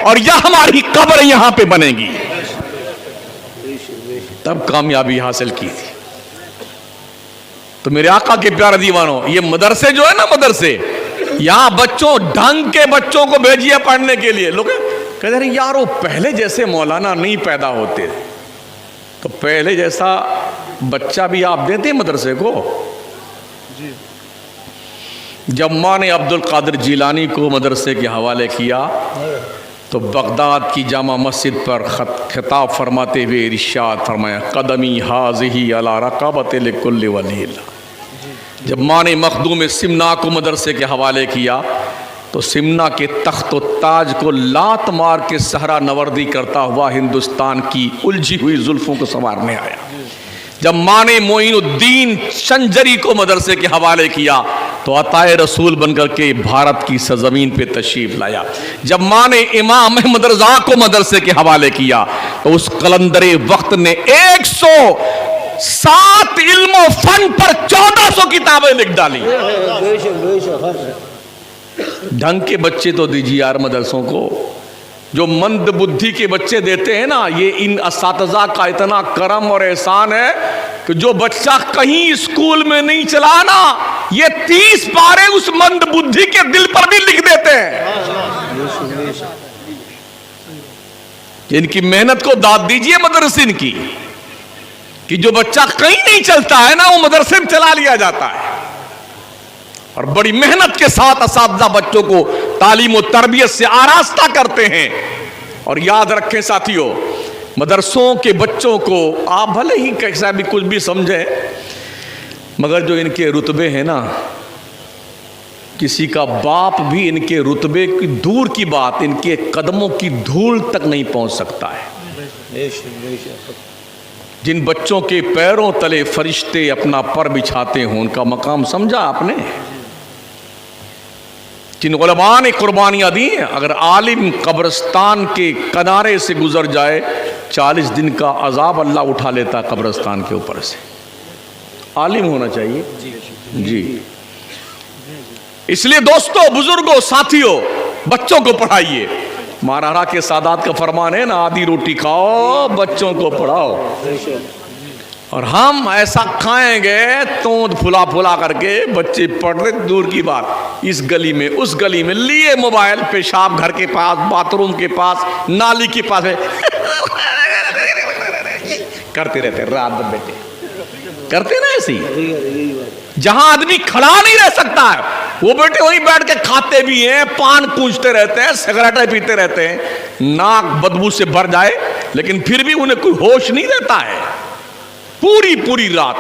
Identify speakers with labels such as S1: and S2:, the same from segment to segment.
S1: और यह हमारी कब्र यहां पे बनेगी। तब कामयाबी हासिल की थी। तो मेरे आका के प्यारे दीवानों, ये मदरसे जो है ना, मदरसे, यहां बच्चों, ढंग के बच्चों को भेजिए पढ़ने के लिए। लोग कहते रहे यार वो पहले जैसे मौलाना नहीं पैदा होते, तो पहले जैसा बच्चा भी आप देते मदरसे को। जब मां ने अब्दुल कादिर जिलानी को मदरसे के हवाले किया तो बगदाद की जामा मस्जिद पर खिताब फरमाते हुए इरशाद फरमाया, कदमी हाज़िही अला रक़बत लिकुल्लि वलील। जब मां ने मखदूम सिमना को मदरसे के हवाले किया तो सिमना के तख्त व ताज को लात मार के सहरा नवर्दी करता हुआ हिंदुस्तान की उलझी हुई जुल्फों को संवारने आया। जब मां ने मोइनुद्दीन संजरी को मदरसे के हवाले किया तो अताए रसूल बनकर के भारत की सरजमीन पे तशरीफ लाया। जब मां ने इमाम अहमद रजा को मदरसे के हवाले किया तो उस कलंदरे वक्त ने 107 इल्म व फन पर 1400 किताबें लिख डाली। ढंग के बच्चे तो दीजिए यार मदरसों को। जो मंद बुद्धि के बच्चे देते हैं ना, ये इन असातिज़ा का इतना करम और एहसान है कि जो बच्चा कहीं स्कूल में नहीं चला ना, ये 30 पारे उस मंद बुद्धि के दिल पर भी लिख देते हैं। इनकी मेहनत को दाद दीजिए मदरसिन की, कि जो बच्चा कहीं नहीं चलता है ना, वो मदरसे में चला लिया जाता है। और बड़ी मेहनत के साथ असातिज़ा बच्चों को तालीम और तरबियत से आरास्ता करते हैं। और याद रखें साथियों, मदरसों के बच्चों को आप भले ही कैसा भी कुछ भी समझें, मगर जो इनके रुतबे हैं ना, किसी का बाप भी इनके रुतबे की दूर की बात, इनके कदमों की धूल तक नहीं पहुंच सकता है। जिन बच्चों के पैरों तले फरिश्ते अपना पर बिछाते हों, उनका मकाम समझा आपने? जिन उलमा ने कुर्बानियाँ दी, अगर आलिम कब्रिस्तान के किनारे से गुजर जाए 40 दिन का अजाब अल्लाह उठा लेता कब्रिस्तान के ऊपर से। आलिम होना चाहिए जी। इसलिए दोस्तों, बुजुर्गों, साथियों, बच्चों को पढ़ाइए। महाराणा के सादात का फरमान है ना, आधी रोटी खाओ, बच्चों को पढ़ाओ। और हम ऐसा खाएंगे तोंद फुला फुला करके, बच्चे पढ़ रहे दूर की बात, इस गली में उस गली में लिए मोबाइल, पेशाब घर के पास, बाथरूम के पास, नाली के पास है करते रहते रात भर बैठे, करते ना ऐसे ही। जहां आदमी खड़ा नहीं रह सकता है, वो बेटे वहीं बैठ के खाते भी हैं, पान पूंछते रहते हैं, सिगरेटें पीते रहते हैं, नाक बदबू से भर जाए, लेकिन फिर भी उन्हें कोई होश नहीं रहता है। पूरी पूरी रात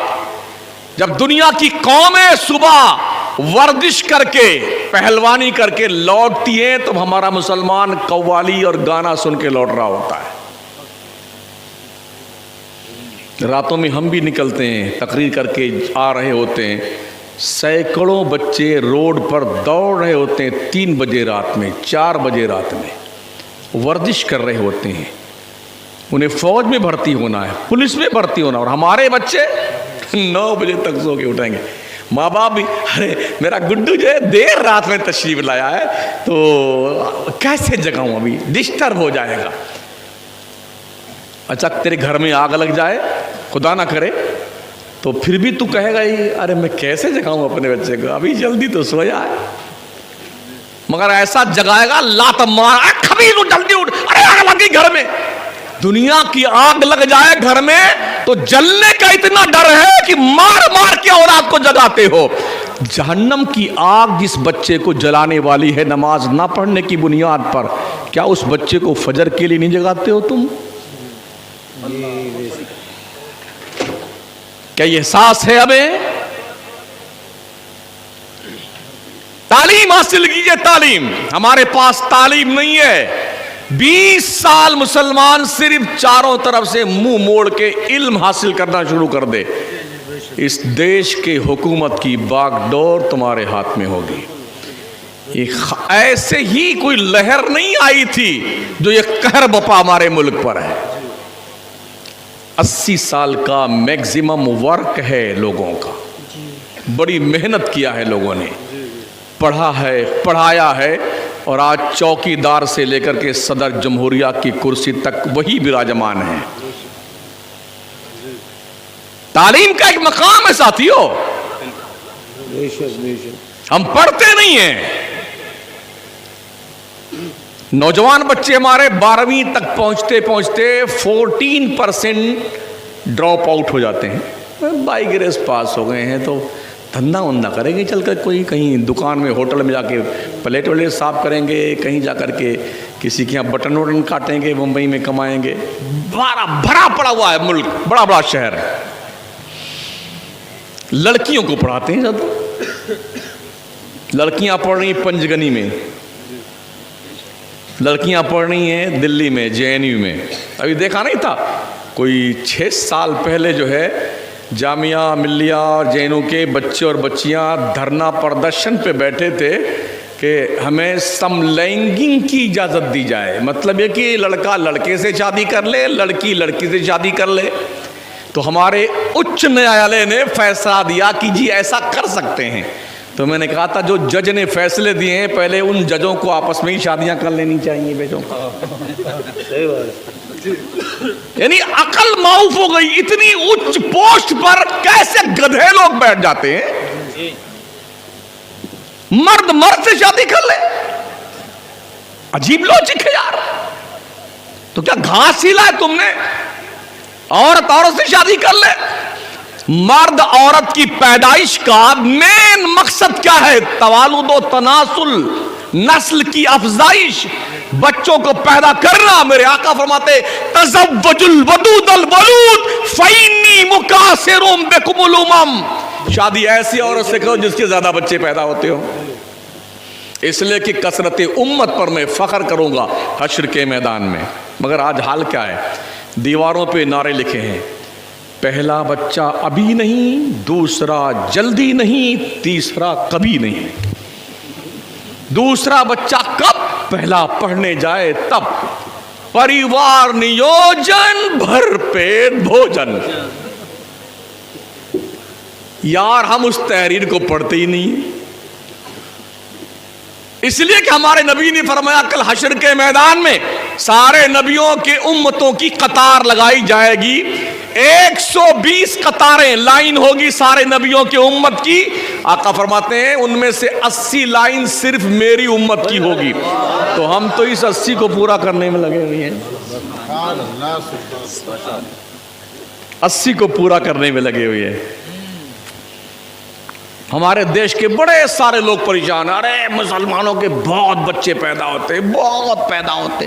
S1: जब दुनिया की कौमें सुबह वर्जिश करके, पहलवानी करके लौटती हैं, तो हमारा मुसलमान कव्वाली और गाना सुन के लौट रहा होता है। रातों में हम भी निकलते हैं, तकरीर करके आ रहे होते हैं, सैकड़ों बच्चे रोड पर दौड़ रहे होते हैं, 3 बजे रात में, 4 बजे रात में वर्जिश कर रहे होते हैं। उन्हें फौज में भर्ती होना है, पुलिस में भर्ती होना, और हमारे बच्चे 9 बजे तक सो के उठेंगे। माँ बाप भी, अरे मेरा गुड्डू जो है देर रात में तशरीफ लाया है, तो कैसे जगाऊं, अभी डिस्टर्ब हो जाएगा। अच्छा, तेरे घर में आग लग जाए, खुदा ना करे, तो फिर भी तू कहेगा ही, अरे मैं कैसे जगाऊं अपने बच्चे को, अभी जल्दी तो सोया है। मगर ऐसा जगाएगा, लात मार, कभी जल्दी उठ, अरे आग लग गई घर में। दुनिया की आग लग जाए घर में तो जलने का इतना डर है कि मार मार के औलाद को जगाते हो। जहन्नम की आग जिस बच्चे को जलाने वाली है नमाज ना पढ़ने की बुनियाद पर, क्या उस बच्चे को फजर के लिए नहीं जगाते हो तुम? क्या ये एहसास है? हमें तालीम हासिल कीजिए। तालीम, हमारे पास तालीम नहीं है। 20 साल मुसलमान सिर्फ चारों तरफ से मुंह मोड़ के इल्म हासिल करना शुरू कर दे, इस देश के हुकूमत की बागडोर तुम्हारे हाथ में होगी। ये ऐसे ही कोई लहर नहीं आई थी जो ये कहर बपा हमारे मुल्क पर है। 80 साल का मैक्सिमम वर्क है लोगों का, बड़ी मेहनत किया है लोगों ने, पढ़ा है, पढ़ाया है, और आज चौकीदार से लेकर के सदर जमहूरिया की कुर्सी तक वही विराजमान है। तालीम का एक मकाम है साथियों, हम पढ़ते नहीं हैं। नौजवान बच्चे हमारे 12वीं तक पहुंचते पहुंचते 14% ड्रॉप आउट हो जाते हैं। बाई ग्रेस पास हो गए हैं तो धंधा वंदा करेंगे, चलकर कोई कहीं दुकान में होटल में जाके प्लेट वलेट साफ करेंगे, कहीं जाकर के किसी के यहाँ बटन वटन काटेंगे, मुंबई में कमाएंगे। भरा पड़ा हुआ है मुल्क, बड़ा बड़ा शहर है। लड़कियों को पढ़ाते हैं ज़्यादा, लड़कियां पढ़ रही पंचगनी में, लड़कियां पढ़ रही हैं दिल्ली में JNU में। अभी देखा नहीं था कोई 6 साल पहले जो है जामिया मिल्लिया और JNU के बच्चे और बच्चियां धरना प्रदर्शन पे बैठे थे कि हमें समलैंगिक की इजाज़त दी जाए। मतलब ये कि लड़का लड़के से शादी कर ले, लड़की लड़की से शादी कर ले। तो हमारे उच्च न्यायालय ने फैसला दिया कि जी ऐसा कर सकते हैं। तो मैंने कहा था जो जज ने फैसले दिए हैं पहले उन जजों को आपस में ही शादियां कर लेनी चाहिए बेटों। यानी अकल माऊफ हो गई। इतनी उच्च पोस्ट पर कैसे गधे लोग बैठ जाते हैं। मर्द मर्द से शादी कर ले, अजीब लॉजिक है यार। तो क्या घास हिला है तुमने? औरत औरत से शादी कर ले। मर्द औरत की पैदाइश का मेन मकसद क्या है? तवालुद व तनासुल, नस्ल की अफजाइश, बच्चों को पैदा करना। मेरे आका फरमाते तज़व्वजुल वदूदल वलूद फ़इन्नी मुकासिरुम बिकुमुल उमम। शादी ऐसी औरत से करो जिसके ज्यादा बच्चे पैदा होते हो, इसलिए कि कसरत उम्मत पर मैं फख्र करूंगा हश्र के मैदान में। मगर आज हाल क्या है? दीवारों पे नारे लिखे हैं, पहला बच्चा अभी नहीं, दूसरा जल्दी नहीं, तीसरा कभी नहीं। दूसरा बच्चा कब? पहला पढ़ने जाए तब। परिवार नियोजन, भरपेट भोजन। यार हम उस तहरीर को पढ़ते ही नहीं, इसलिए कि हमारे नबी ने फरमाया कल हश्र के मैदान में सारे नबियों के उम्मतों की कतार लगाई जाएगी। 120 कतारें, लाइन होगी सारे नबियों के उम्मत की। आका फरमाते हैं उनमें से 80 लाइन सिर्फ मेरी उम्मत की होगी। तो हम तो इस 80 को पूरा करने में लगे हुए हैं, 80 को पूरा करने में लगे हुए हैं। हमारे देश के बड़े सारे लोग परेशान, अरे मुसलमानों के बहुत बच्चे पैदा होते, बहुत पैदा होते।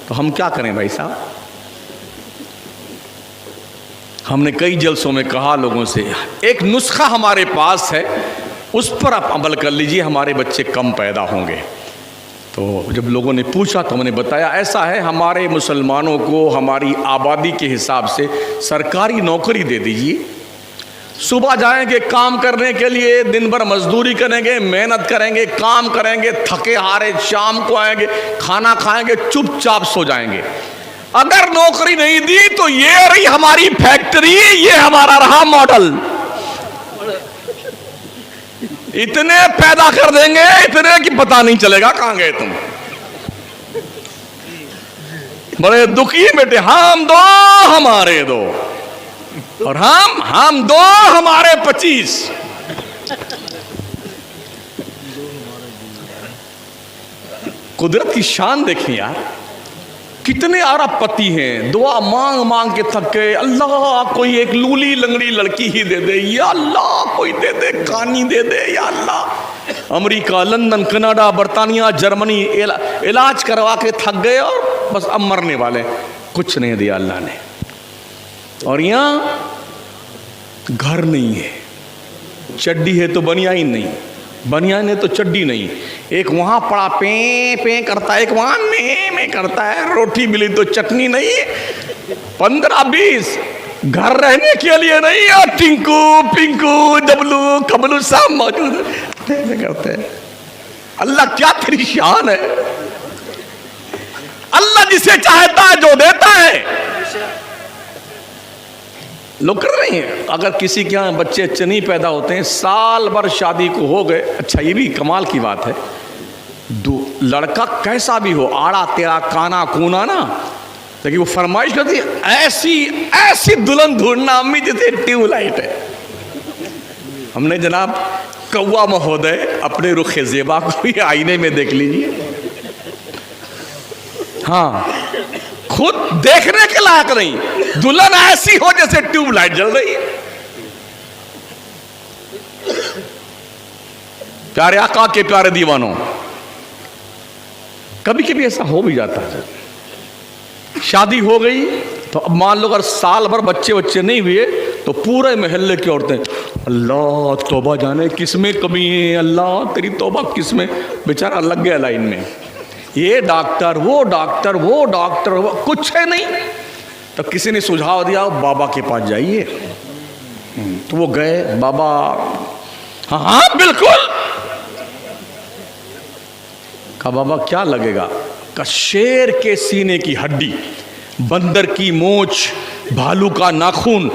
S1: तो हम क्या करें भाई साहब? हमने कई जलसों में कहा लोगों से, एक नुस्खा हमारे पास है, उस पर आप अमल कर लीजिए, हमारे बच्चे कम पैदा होंगे। तो जब लोगों ने पूछा तो मैंने बताया ऐसा है, हमारे मुसलमानों को हमारी आबादी के हिसाब से सरकारी नौकरी दे दीजिए। सुबह जाएंगे काम करने के लिए, दिन भर मजदूरी करेंगे, मेहनत करेंगे, काम करेंगे, थके हारे, शाम को आएंगे, खाना खाएंगे, चुपचाप सो जाएंगे। अगर नौकरी नहीं दी तो ये रही हमारी फैक्ट्री, ये हमारा रहा मॉडल। इतने पैदा कर देंगे, इतने कि पता नहीं चलेगा कहां गए तुम। बड़े दुखी बेटे, हम दो हमारे दो, और हम दो हमारे 25। कुदरत की शान देखें यार, कितने अरबपति हैं, दुआ मांग मांग के थक गए। अल्लाह कोई एक लूली लंगड़ी लड़की ही दे दे, या अल्लाह कोई दे दे, कानी दे दे, या अल्लाह। अमेरिका, लंदन, कनाडा, बर्तानिया, जर्मनी इलाज करवा के थक गए और बस अब मरने वाले, कुछ नहीं दिया अल्लाह ने। और यहाँ घर नहीं है, चड्डी है तो बनियान नहीं, बनियान है तो चड्डी नहीं। एक वहाँ पड़ा पे पे करता है, एक वहाँ में करता है। रोटी मिली तो चटनी नहीं, 15-20 घर रहने के लिए नहीं, और टिंकू पिंकू डबलू कबलू सब मौजूद करते हैं। अल्लाह क्या तेरी शान है। अल्लाह जिसे चाहता है जो देता है। लोग कर रहे हैं, अगर किसी के यहाँ बच्चे अच्छे नहीं पैदा होते हैं, साल भर शादी को हो गए, अच्छा ये भी कमाल की बात है, लड़का कैसा भी हो, आड़ा तेरा काना कूना ना, लेकिन वो फरमाइश करती ऐसी ऐसी दुल्हन ढूंढना अम्मी जैसे ट्यूबलाइट है। हमने जनाब कौवा महोदय अपने रुखे ज़ेबा को ही आईने में देख लीजिए, हाँ खुद देखने के लायक नहीं, दुल्हन ऐसी हो जैसे ट्यूबलाइट जल रही है। प्यारे आका के प्यारे दीवानों, कभी कभी ऐसा हो भी जाता है, शादी हो गई तो अब मान लो अगर साल भर बच्चे नहीं हुए तो पूरे मोहल्ले की औरतें अल्लाह तौबा जाने किसमें कमी है, अल्लाह तेरी तौबा किसमें, बेचारा लग गया लाइन में, ये डॉक्टर वो डॉक्टर वो डॉक्टर वो कुछ है नहीं। तो किसी ने सुझाव दिया बाबा के पास जाइए, तो वो गए, बाबा हाँ हाँ बिल्कुल, कहा बाबा क्या लगेगा, का शेर के सीने की हड्डी, बंदर की मूंछ, भालू का नाखून।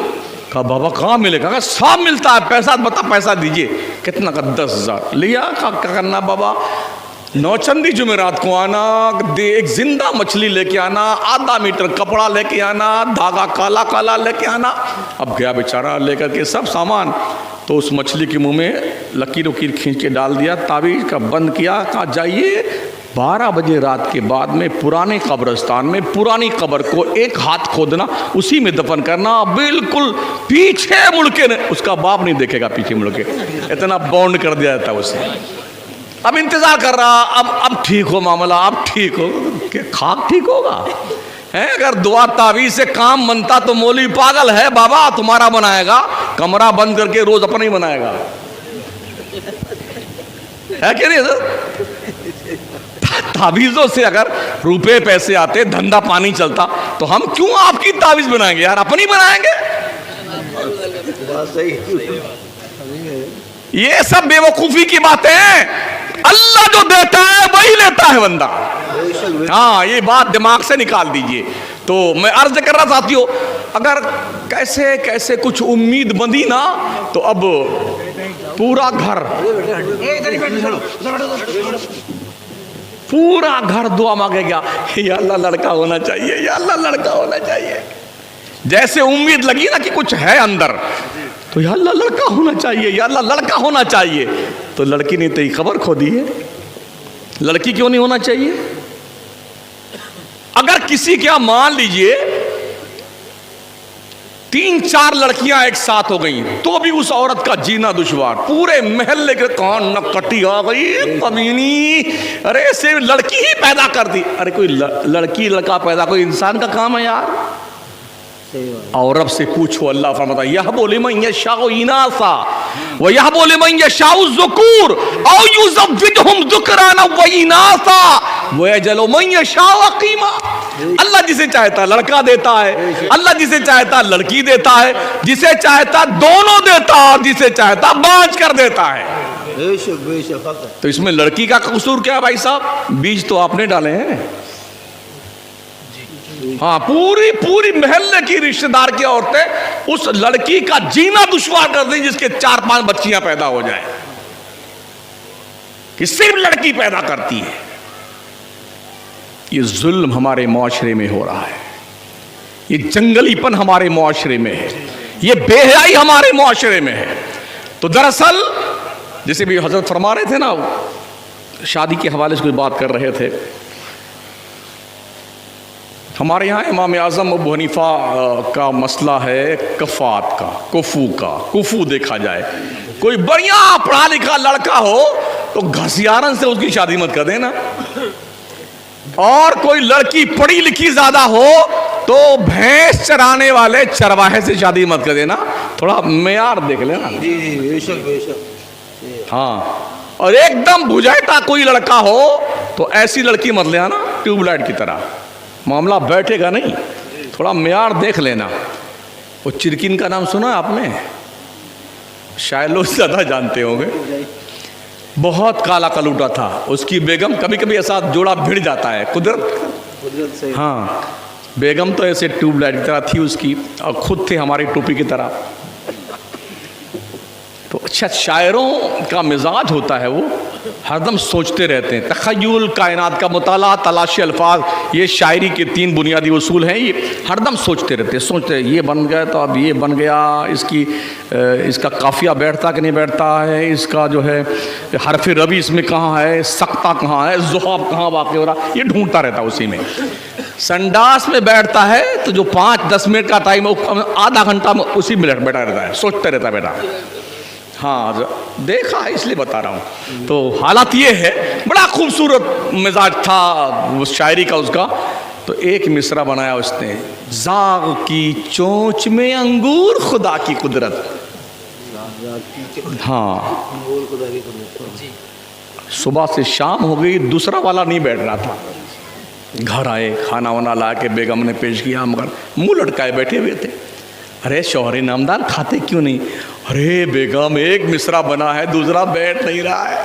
S1: कहा बाबा कहाँ मिलेगा, कहा सब मिलता है, पैसा बता पैसा दीजिए, कितना का 10,000 लिया। क्या करना बाबा, नौचंदी जुमेरात को आना, एक जिंदा मछली लेके आना, आधा मीटर कपड़ा लेके आना, धागा काला काला लेके आना। अब गया बेचारा लेकर के सब सामान, तो उस मछली के मुंह में लकीर वकीर खींच के डाल दिया, ताबीज़ का बंद किया, कहा जाइए 12 बजे रात के बाद में पुराने कब्रिस्तान में पुरानी कब्र को एक हाथ खोदना, उसी में दफन करना, बिल्कुल पीछे मुड़ के, उसका बाप नहीं देखेगा पीछे मुड़ के, इतना बॉन्ड कर दिया जाता उसे। अब इंतजार कर रहा, अब ठीक हो मामला, अब ठीक हो, क्या खाक ठीक होगा है? अगर दुआ तावीज़ से काम बनता तो मौलवी पागल है, बाबा तुम्हारा बनाएगा, कमरा बंद करके रोज अपना ही बनाएगा, है कि नहीं सर? तावीज़ों से अगर रुपए पैसे आते, धंधा पानी चलता, तो हम क्यों आपकी तावीज़ बनाएंगे यार, अपनी बनाएंगे। ये सब बेवकूफी की बातें हैं। अल्लाह जो देता है वही लेता है बंदा, हाँ ये बात दिमाग से निकाल दीजिए। तो मैं अर्ज कर रहा साथियों, अगर कैसे कैसे कुछ उम्मीद बंधी ना, तो अब पूरा घर दुआ मांगेगा, या अल्लाह लड़का होना चाहिए, या अल्लाह लड़का होना चाहिए। जैसे उम्मीद लगी ना कि कुछ है अंदर, तो या अल्लाह लड़का होना चाहिए, या अल्लाह लड़का होना चाहिए। तो लड़की ने तो ये खबर खो दी है, लड़की क्यों नहीं होना चाहिए? अगर किसी क्या मान लीजिए 3-4 लड़कियां एक साथ हो गई, तो भी उस औरत का जीना दुश्वार, पूरे महल्ले के कान नकटी आ गई कमीनी, अरे सिर्फ लड़की ही पैदा कर दी। अरे कोई लड़की लड़का पैदा कोई इंसान का काम है यार? और रब से पूछो, अल्लाह फरमाता है यह बोले मैं यशाउ इनासा व यह बोले मैं यशाउ ज़ुकूर औ युज़व्विजुहुम ज़ुकराना व इनासा व यजलु मैं यशाउ अक़ीमा। अल्लाह जिसे चाहता लड़का देता है, अल्लाह जिसे चाहता लड़की देता है, जिसे चाहता दोनों देता है, जिसे चाहता बांझ कर देता है। तो इसमें लड़की का कसूर क्या है भाई साहब? बीज तो आपने डाले हैं। हाँ, पूरी पूरी महल्ले की रिश्तेदार की औरतें उस लड़की का जीना दुश्वार कर दी जिसके 4-5 बच्चियां पैदा हो जाए, कि सिर्फ लड़की पैदा करती है। ये जुल्म हमारे मुआशरे में हो रहा है, ये जंगलीपन हमारे मुआशरे में है, ये बेहयाई हमारे मुआशरे में है। तो दरअसल जैसे भी हजरत फरमा रहे थे ना, शादी के हवाले से कुछ बात कर रहे थे, हमारे यहाँ इमाम आज़म अबू हनीफा का मसला है कफ़ात का, कुफू देखा जाए। कोई बढ़िया पढ़ा लिखा लड़का हो तो घसियारन से उसकी शादी मत कर देना, और कोई लड़की पढ़ी लिखी ज़्यादा हो तो भैंस चराने वाले चरवाहे से शादी मत कर देना, थोड़ा मेयार देख लेना। जी जी बेशक बेशक। हाँ, और एकदम बुझाइता कोई लड़का हो तो ऐसी लड़की मत ले आना, ट्यूबलाइट की तरह, मामला बैठेगा नहीं, थोड़ा मेयार देख लेना। वो चिरकिन का नाम सुना आपने? शायद लोग ज़्यादा जानते होंगे, बहुत काला कलूटा था। उसकी बेगम, कभी कभी ऐसा जोड़ा भिड़ जाता है, कुदरत से। हाँ, बेगम तो ऐसे ट्यूबलाइट की तरह थी उसकी, और खुद थे हमारी टोपी की तरह। तो अच्छा, शायरों का मिजाज होता है वो, हरदम सोचते रहते हैं। तखय्युल, कायनात का मुताला, तलाशी अल्फाज, ये शायरी के 3 बुनियादी उसूल हैं। ये हरदम सोचते रहते हैं, सोचते ये बन गया तो अब ये बन गया, इसका काफिया बैठता कि नहीं बैठता है, इसका जो है हरफ रबी इसमें कहाँ है, सकता कहाँ है, ज़ुहाब कहाँ वाक़ हो रहा, ये ढूंढता रहता है उसी में। संडास में बैठता है तो जो 5-10 मिनट का टाइम है, आधा घंटा में उसी में बैठा रहता है, सोचते रहता है बेटा। हाँ, देखा है इसलिए बता रहा हूँ। तो हालात ये है, बड़ा खूबसूरत मिजाज था उस शायरी का उसका। तो एक मिसरा बनाया उसने, जाग की चोंच में अंगूर खुदा की कुदरत। हाँ, सुबह से शाम हो गई, दूसरा वाला नहीं बैठ रहा था। घर आए, खाना वाना ला के बेगम ने पेश किया, मगर मुंह लटकाए बैठे हुए थे। अरे शौहरे नामदार, खाते क्यों नहीं? अरे बेगम, एक मिसरा बना है, दूसरा बैठ नहीं रहा है।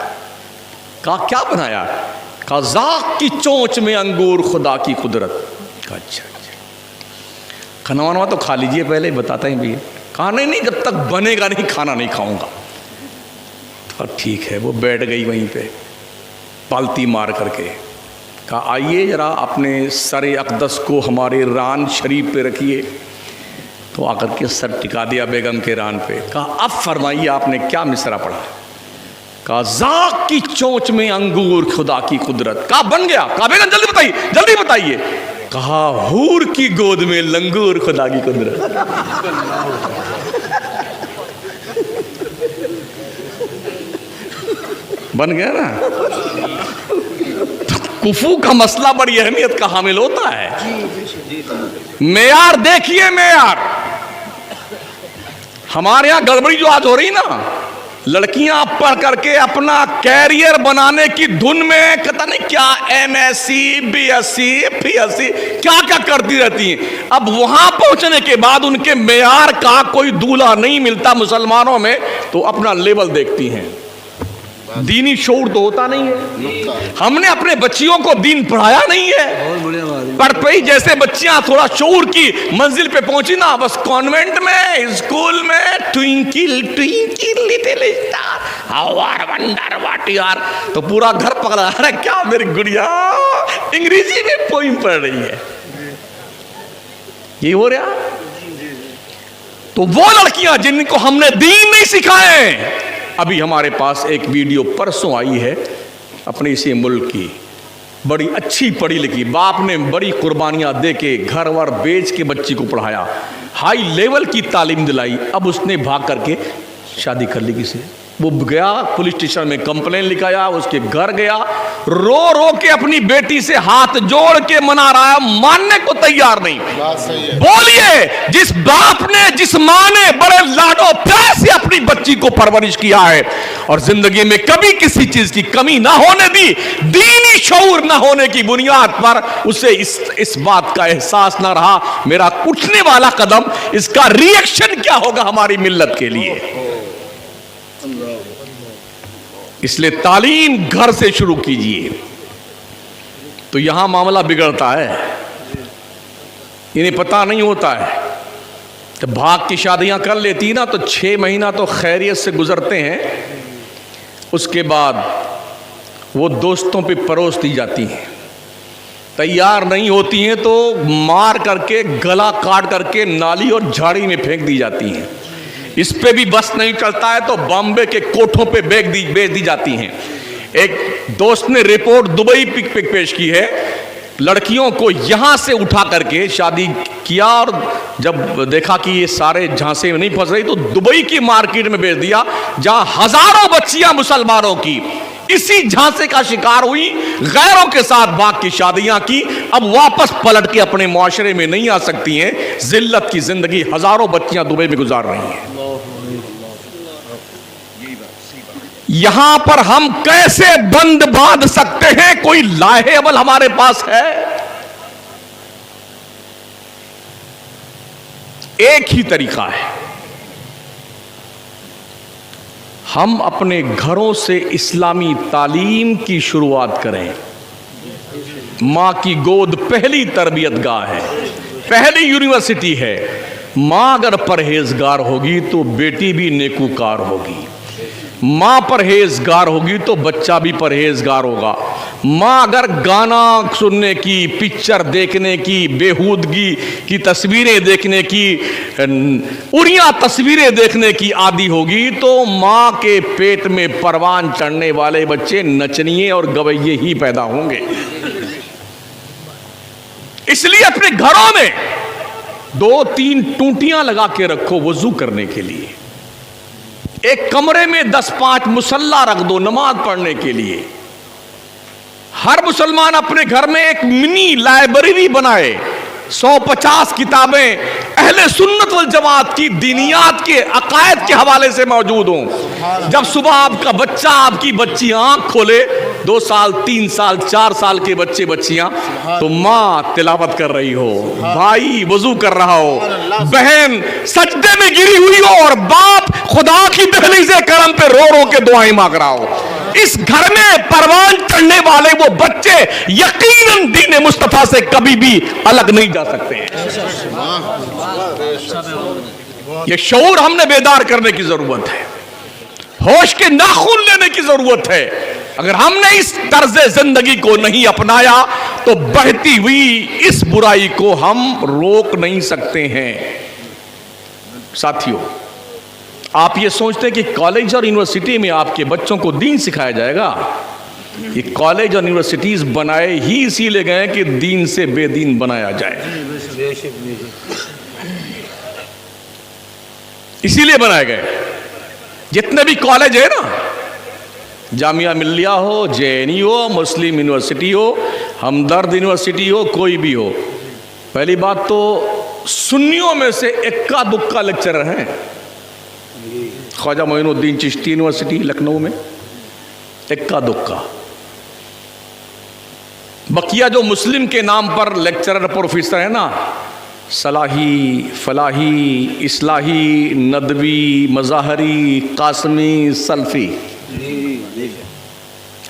S1: कहा क्या बनाया? कहा जाक की चोंच में अंगूर खुदा की कुदरत। कहा अच्छा अच्छा, खाना वाना तो खा लीजिए पहले, बताता ही भैया। कहा नहीं नहीं, जब तक बनेगा नहीं खाना नहीं खाऊंगा। तो ठीक है, वो बैठ गई वहीं पे पालती मार करके। कहा आइए जरा अपने सर अक़दस को हमारे रान शरीफ पे रखिए। तो आकर के सर टिका दिया बेगम के रान पे। कहा अब फरमाइए आपने क्या मिसरा पढ़ा? कहा जाक की चोंच में अंगूर खुदा की कुदरत। कहा बन गया। कहा बेगम जल्दी बताइए, जल्दी बताइए। कहा हूर की गोद में लंगूर खुदा की कुदरत। बन गया ना। कुफू का मसला बड़ी अहमियत का हामिल होता है। मेयार देखिए, मेयार हमारे यहां गड़बड़ी जो आज हो रही ना, लड़कियां पढ़ करके अपना कैरियर बनाने की धुन में पता नहीं क्या MSc, BSc, PSc क्या क्या करती रहती हैं। अब वहां पहुंचने के बाद उनके मेयार का कोई दूल्हा नहीं मिलता मुसलमानों में, तो अपना लेवल देखती हैं। दीनी शऊर तो होता नहीं है। हमने अपने बच्चियों को दीन पढ़ाया नहीं है। पढ़ पई जैसे बच्चियां थोड़ा शऊर की मंजिल पे पहुंची ना, बस कॉन्वेंट में, स्कूल में twinkle twinkle little star how are wonder what you are, तो पूरा घर पकड़ा। अरे क्या मेरी गुड़िया अंग्रेजी में पोइम पढ़ रही है, ये हो रहा। तो वो लड़कियां जिनको हमने दीन नहीं सिखाए, अभी हमारे पास एक वीडियो परसों आई है अपने इसी मुल्क की, बड़ी अच्छी पढ़ी लिखी, बाप ने बड़ी कुर्बानियां दे के घर वर बेच के बच्ची को पढ़ाया, हाई लेवल की तालीम दिलाई। अब उसने भाग करके शादी कर ली किसी। वो गया पुलिस स्टेशन में कंप्लेन लिखाया, उसके घर गया, रो रो के अपनी बेटी से हाथ जोड़ के मना रहा है, मानने को तैयार नहीं। बोलिए, जिस बाप ने, जिस माँ ने बड़े लाडो प्यार से अपनी बच्ची को परवरिश किया है और जिंदगी में कभी किसी चीज की कमी ना होने दी, दीनी शऊर ना होने की बुनियाद पर उसे इस बात का एहसास ना रहा, मेरा उठने वाला कदम, इसका रिएक्शन क्या होगा हमारी मिल्लत के लिए। इसलिए तालीम घर से शुरू कीजिए। तो यहां मामला बिगड़ता है, इन्हें पता नहीं होता है। तो भाग की शादियां कर लेती ना, तो 6 महीना तो खैरियत से गुजरते हैं, उसके बाद वो दोस्तों पे परोस दी जाती हैं। तैयार नहीं होती हैं तो मार करके, गला काट करके नाली और झाड़ी में फेंक दी जाती हैं। इस पे भी बस नहीं चलता है तो बॉम्बे के कोठों पे बेच दी जाती हैं। एक दोस्त ने रिपोर्ट दुबई पिक पेश की है, लड़कियों को यहां से उठा करके शादी किया और जब देखा कि ये सारे झांसे में नहीं फंस रही तो दुबई की मार्केट में बेच दिया, जहां हजारों बच्चियां मुसलमानों की इसी झांसे का शिकार हुई, गैरों के साथ भाग की शादियां की, अब वापस पलट के अपने मुआशरे में नहीं आ सकती हैं। जिल्लत की जिंदगी हजारों बच्चियां दुबई में गुजार रही हैं। यहां पर हम कैसे बंद बांध सकते हैं? कोई लाहे अमल हमारे पास है? एक ही तरीका है, हम अपने घरों से इस्लामी तालीम की शुरुआत करें। मां की गोद पहली तरबियत गाह है, पहली यूनिवर्सिटी है। मां अगर परहेजगार होगी तो बेटी भी नेकूकार होगी। माँ परहेजगार होगी तो बच्चा भी परहेजगार होगा। माँ अगर गाना सुनने की, पिक्चर देखने की, बेहूदगी की तस्वीरें देखने की, उड़िया तस्वीरें देखने की आदी होगी तो माँ के पेट में परवान चढ़ने वाले बच्चे नचनिए और गवैये ही पैदा होंगे। इसलिए अपने घरों में 2-3 टूटियां लगा के रखो वजू करने के लिए। एक कमरे में 10-5 मुसल्ला रख दो नमाज पढ़ने के लिए। हर मुसलमान अपने घर में एक मिनी लाइब्रेरी बनाए। 150 किताबें अहले सुन्नत वल जमात की दीनियात के अकायद के हवाले से मौजूद हों। जब सुबह आपका बच्चा, आपकी बच्ची आंख खोले, 2 साल, 3 साल, 4 साल के बच्चे बच्चियां, तो माँ तिलावत कर रही हो, भाई वजू कर रहा हो, बहन सजदे में गिरी हुई हो और बाप खुदा की दहलीज़े करम पे रो रो के दुआएं मांग रहा हो। इस घर में परवान चढ़ने वाले वो बच्चे यकीनन दीन मुस्तफा से कभी भी अलग नहीं जा सकते हैं। ये शऊर हमने बेदार करने की जरूरत है, होश के नाखून लेने की जरूरत है। अगर हमने इस तर्ज़े जिंदगी को नहीं अपनाया तो बढ़ती हुई इस बुराई को हम रोक नहीं सकते हैं। साथियों, आप ये सोचते हैं कि कॉलेज और यूनिवर्सिटी में आपके बच्चों को दीन सिखाया जाएगा? ये कॉलेज और यूनिवर्सिटीज बनाए ही इसीलिए गए कि दीन से बेदीन बनाया जाए, इसीलिए बनाए गए। जितने भी कॉलेज है ना, जामिया मिल्लिया हो, जेएनयू हो, मुस्लिम यूनिवर्सिटी हो, हमदर्द यूनिवर्सिटी हो, कोई भी हो, पहली बात तो सुन्नियों में से इक्का दुक्का लेक्चरर हैं। ख्वाजा मोइनुद्दीन चिश्ती यूनिवर्सिटी लखनऊ में इक्का दुक्का। बकिया जो मुस्लिम के नाम पर लेक्चरर प्रोफेसर है ना, सलाही, फलाही, इस्लाही, नदवी, मज़ाहरी, कासमी, सल्फी,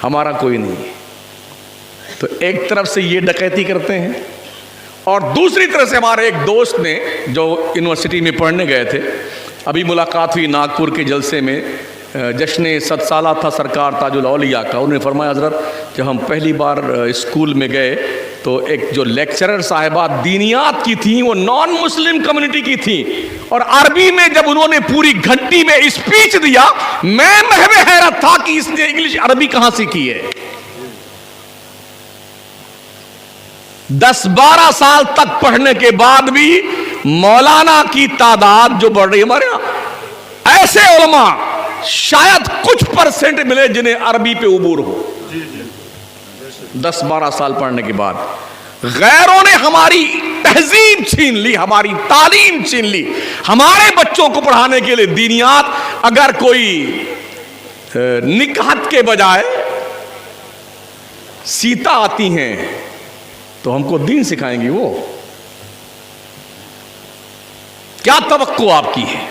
S1: हमारा कोई नहीं। तो एक तरफ से ये डकैती करते हैं और दूसरी तरफ से हमारे एक दोस्त ने जो यूनिवर्सिटी में पढ़ने गए थे, अभी मुलाकात हुई नागपुर के जलसे में, जश्न 7 साला था सरकार ताजुल औलिया का। उन्होंने फरमाया, हज़रत जब हम पहली बार स्कूल में गए तो एक जो लेक्चरर साहिबा दीनियात की थी वो नॉन मुस्लिम कम्युनिटी की थी, और अरबी में जब उन्होंने पूरी घंटी में स्पीच दिया, मैं महवे हैरत था कि इसने इंग्लिश अरबी कहां सीखी है। 10-12 साल तक पढ़ने के बाद भी मौलाना की तादाद जो बढ़ रही है हमारे यहां, ऐसे उलमा शायद कुछ % मिले जिन्हें अरबी पे उबूर हो। 10-12 साल पढ़ने के बाद गैरों ने हमारी तहजीब छीन ली, हमारी तालीम छीन ली। हमारे बच्चों को पढ़ाने के लिए दीनियात, अगर कोई निकाहत के बजाय सीता आती हैं तो हमको दीन सिखाएंगी, वो क्या तवक्को आपकी है?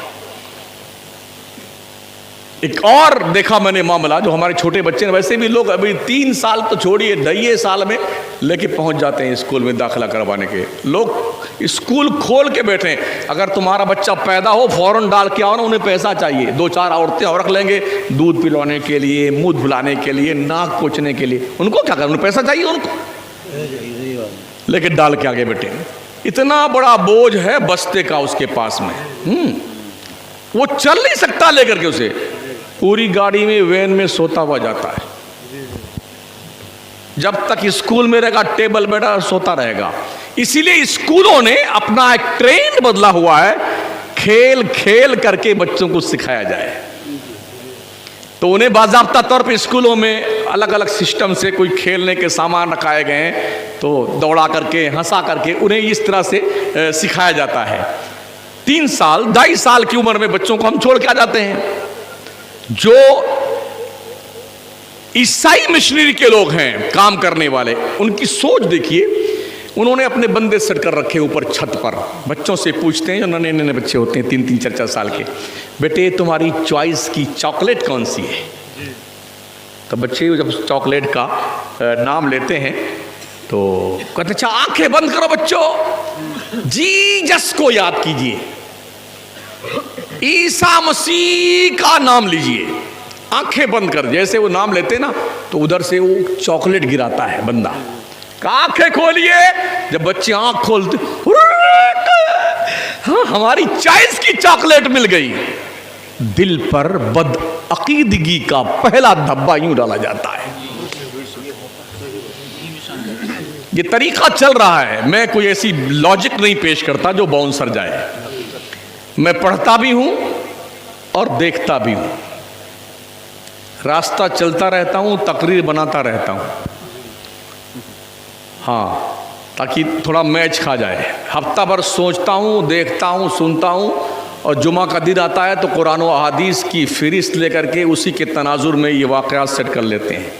S1: एक और देखा मैंने मामला, जो हमारे छोटे बच्चे हैं, वैसे भी लोग अभी 3 साल तो छोड़िए, 2 साल में लेके पहुंच जाते हैं स्कूल में दाखिला करवाने के। लोग स्कूल खोल के बैठे हैं। अगर तुम्हारा बच्चा पैदा हो फौरन डाल के आओ ना, उन्हें पैसा चाहिए। 2-4 औरतें और रख लेंगे दूध पिलाने के लिए, मुंह धुलाने के लिए, नाक पोंछने के लिए। उनको क्या करना, उन्हें पैसा चाहिए, उनको लेके डाल के आगे बैठे। इतना बड़ा बोझ है बस्ते का उसके पास में, वो चल नहीं सकता लेकर के उसे। पूरी गाड़ी में, वैन में सोता हुआ जाता है। जब तक स्कूल में रहेगा टेबल बैठा सोता रहेगा। इसीलिए स्कूलों ने अपना एक ट्रेंड बदला हुआ है, खेल खेल करके बच्चों को सिखाया जाए। तो उन्हें बाज़ाब्ता तौर पे स्कूलों में अलग अलग सिस्टम से कोई खेलने के सामान रखाए गए हैं, तो दौड़ा करके, हंसा करके उन्हें इस तरह से सिखाया जाता है। 3 साल, 2.5 साल की उम्र में बच्चों को हम छोड़ के आ जाते हैं। जो ईसाई मिशनरी के लोग हैं, काम करने वाले, उनकी सोच देखिए। उन्होंने अपने बंदे सेट कर रखे ऊपर छत पर, बच्चों से पूछते हैं, जो नन्हे नन्हे बच्चे होते हैं 3-3, 4-4 साल के, बेटे तुम्हारी चॉइस की चॉकलेट कौन सी है? तो बच्चे जब चॉकलेट का नाम लेते हैं तो कहते अच्छा आंखें बंद करो बच्चों, जीसस को याद कीजिए, ईसा मसीह का नाम लीजिए। आंखें बंद कर, जैसे वो नाम लेते ना तो उधर से वो चॉकलेट गिराता है बंदा, आंखें खोलिए। जब बच्चे आंख खोलते, हाँ हमारी चॉइस की चॉकलेट मिल गई। दिल पर बदअकीदगी का पहला धब्बा यूं डाला जाता है। ये तरीका चल रहा है। मैं कोई ऐसी लॉजिक नहीं पेश करता जो बाउंसर जाए। मैं पढ़ता भी हूं और देखता भी हूं, रास्ता चलता रहता हूं, तकरीर बनाता रहता हूं, हाँ, ताकि थोड़ा मैच खा जाए। हफ्ता भर सोचता हूं, देखता हूं, सुनता हूं, और जुमा का दिन आता है तो कुरान और अहादीस की फहरिस्त लेकर के उसी के तनाजुर में ये वाक़यात सेट कर लेते हैं।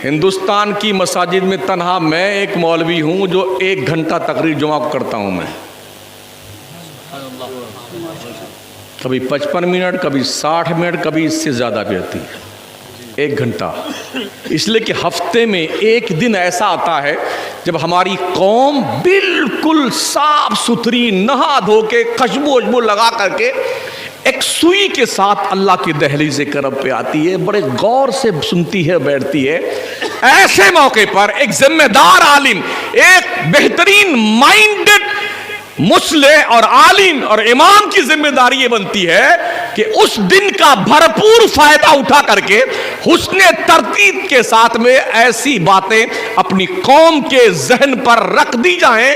S1: हिंदुस्तान की मसाजिद में तन्हा मैं एक मौलवी हूं जो 1 घंटा तकरीर जुमा को करता हूं मैं। कभी 55 मिनट, कभी 60 मिनट, कभी इससे ज़्यादा भी आती है। 1 घंटा, इसलिए कि हफ्ते में एक दिन ऐसा आता है जब हमारी कौम बिल्कुल साफ सुथरी नहा धो के खुशबू वशबू लगा करके एक सुई के साथ अल्लाह की दहलीज़ करब पे आती है, बड़े गौर से सुनती है, बैठती है। ऐसे मौके पर एक जिम्मेदार आलिम, एक बेहतरीन माइंडेड मुस्ले और आलिम और इमाम की जिम्मेदारी ये बनती है कि उस दिन का भरपूर फायदा उठा करके हुस्ने तरतीब के साथ में ऐसी बातें अपनी कौम के जहन पर रख दी जाएं,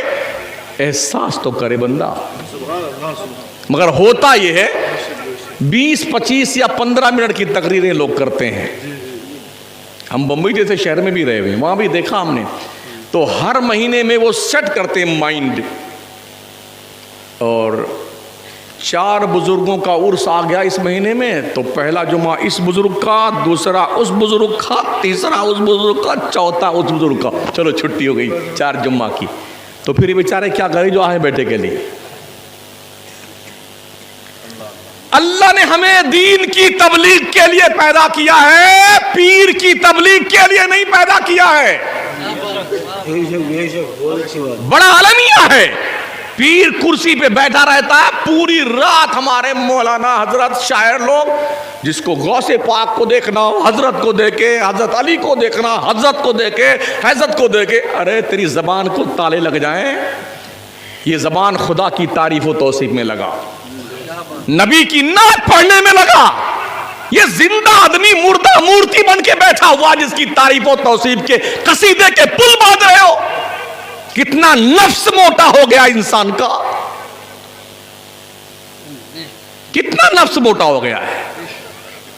S1: एहसास तो करे बंदा। मगर होता यह है 20, 25 या 15 मिनट की तकरीरें लोग करते हैं। हम बम्बई जैसे शहर में भी रहे हुए, वहां भी देखा हमने, तो हर महीने में वो सेट करते हैं माइंड, और 4 बुजुर्गों का उर्स आ गया इस महीने में, तो पहला जुमा इस बुजुर्ग का, दूसरा उस बुजुर्ग का, तीसरा उस बुजुर्ग का, चौथा उस बुजुर्ग का। चलो छुट्टी हो गई 4 जुम्मा की। तो फिर ये बेचारे क्या करें जो आए बेटे के लिए। अल्लाह ने हमें दीन की तबलीग के लिए पैदा किया है, पीर की तबलीग के लिए नहीं पैदा किया है। बड़ा अलमिया है। पीर कुर्सी पे बैठा रहता है पूरी रात। हमारे मौलाना हजरत शायर लोग, जिसको गौसे पाक को देखना, हजरत को देखे, हजरत अली को देखना, हजरत को देखे, हजरत को देखे, अरे तेरी जबान को ताले लग जाएं। ये जबान खुदा की तारीफ और तौसीफ में लगा, नबी की नात पढ़ने में लगा। ये जिंदा आदमी मुर्दा मूर्ति बन के बैठा हुआ जिसकी तारीफ और तौसीफ के कसीदे के पुल बांध रहे हो। कितना नफ्स मोटा हो गया इंसान का, कितना नफ्स मोटा हो गया है।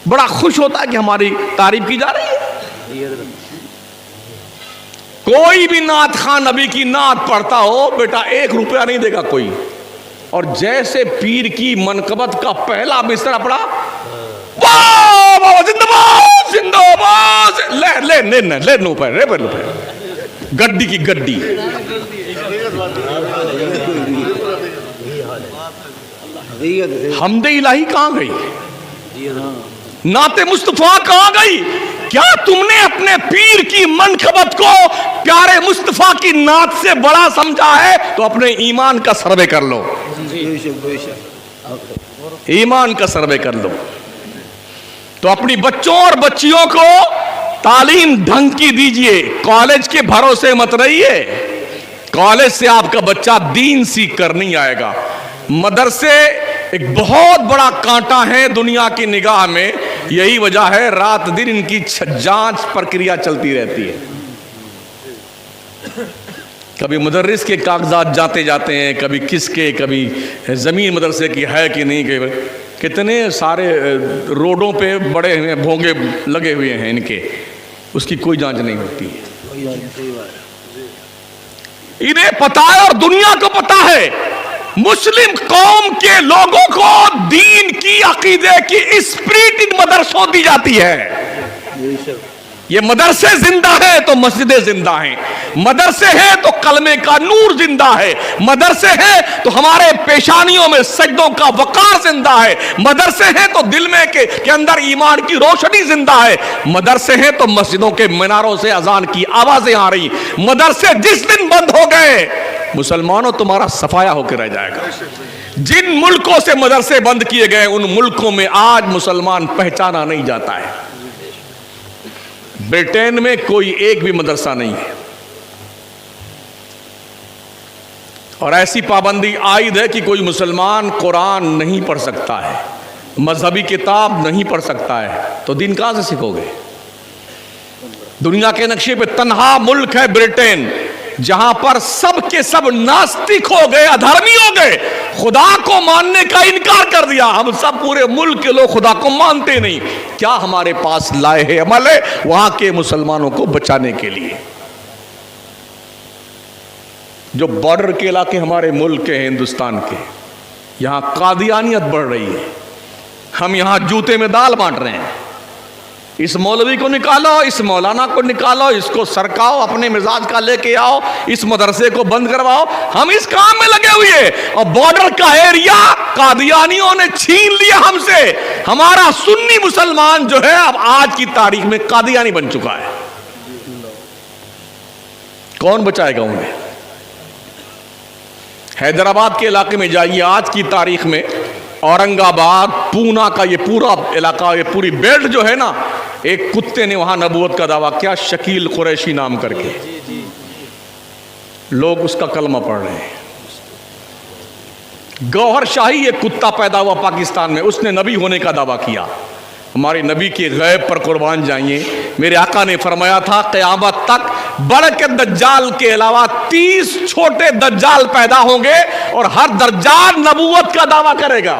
S1: बड़ा खुश होता है कि हमारी तारीफ की जा रही है। कोई भी नात खान नबी की नात पढ़ता हो बेटा 1 रुपया नहीं देगा कोई। और जैसे पीर की मनकबत का पहला मिसरा पड़ा, वाह जिंदाबाद जिंदाबाद, ले ले ले ले नो पे रे पे गड्डी की गड्डी। हमदे इलाही कहां गई, नाते मुस्तफा कहां गई? क्या तुमने अपने पीर की मनकबत को प्यारे मुस्तफा की नात से बड़ा समझा है? तो अपने ईमान का सर्वे कर लो, ईमान का सर्वे कर लो। तो अपनी बच्चों और बच्चियों को तालीम ढंग की दीजिए, कॉलेज के भरोसे मत रहिए। कॉलेज से आपका बच्चा दीन सीख कर नहीं आएगा। मदरसे एक बहुत बड़ा कांटा है दुनिया की निगाह में। यही वजह है रात दिन इनकी जांच प्रक्रिया चलती रहती है। कभी मुदर्रिस के कागजात जाते जाते हैं, कभी किसके, कभी जमीन मदरसे की है कि नहीं, कितने सारे रोडों पे बड़े भोंगे लगे हुए हैं इनके, उसकी कोई जांच नहीं होती है। इन्हें पता है और दुनिया को पता है, मुस्लिम कौम के लोगों को दीन की अकीदे की स्पिरिट इन मदरसों दी जाती है। ये मदरसे जिंदा है तो मस्जिदें जिंदा हैं, मदरसे हैं तो कलमे का नूर जिंदा है, मदरसे हैं तो हमारे पेशानियों में सजदों का वकार जिंदा है, मदरसे हैं तो दिल में के अंदर ईमान की रोशनी जिंदा है, मदरसे हैं तो मस्जिदों के मीनारों से अजान की आवाजें आ रही। मदरसे जिस दिन बंद हो गए मुसलमानों तुम्हारा सफाया होकर रह जाएगा। जिन मुल्कों से मदरसे बंद किए गए उन मुल्कों में आज मुसलमान पहचाना नहीं जाता है। ब्रिटेन में कोई एक भी मदरसा नहीं है और ऐसी पाबंदी आयद है कि कोई मुसलमान कुरान नहीं पढ़ सकता है, मजहबी किताब नहीं पढ़ सकता है, तो दिन कहां से सीखोगे? दुनिया के नक्शे पे तन्हा मुल्क है ब्रिटेन, जहां पर सब के सब नास्तिक हो गए, अधर्मी हो गए, खुदा को मानने का इनकार कर दिया। हम सब पूरे मुल्क के लोग खुदा को मानते नहीं। क्या हमारे पास लाए अमल है वहां के मुसलमानों को बचाने के लिए? जो बॉर्डर के इलाके हमारे मुल्क के हैं, हिंदुस्तान के, यहां कादियानियत बढ़ रही है। हम यहां जूते में दाल बांट रहे हैं। इस मौलवी को निकालो, इस मौलाना को निकालो, इसको सरकाओ, अपने मिजाज का लेके आओ, इस मदरसे को बंद करवाओ। हम इस काम में लगे हुए हैं और बॉर्डर का एरिया कादियानियों ने छीन लिया हमसे। हमारा सुन्नी मुसलमान जो है अब आज की तारीख में कादियानी बन चुका है। कौन बचाएगा उन्हें? हैदराबाद के इलाके में जाइए, आज की तारीख में औरंगाबाद, पूना का ये पूरा इलाका, ये पूरी बेल्ट जो है ना, एक कुत्ते ने वहां नबूवत का दावा किया, शकील कुरैशी नाम करके। लोग उसका कलमा पढ़ रहे हैं। गौहर शाही एक कुत्ता पैदा हुआ पाकिस्तान में, उसने नबी होने का दावा किया। हमारे नबी के गैब पर कुर्बान जाइए। मेरे आका ने फरमाया था क़यामत तक बड़े के दज्जाल के अलावा 30 छोटे दज्जाल पैदा होंगे और हर दज्जाल नबूवत का दावा करेगा।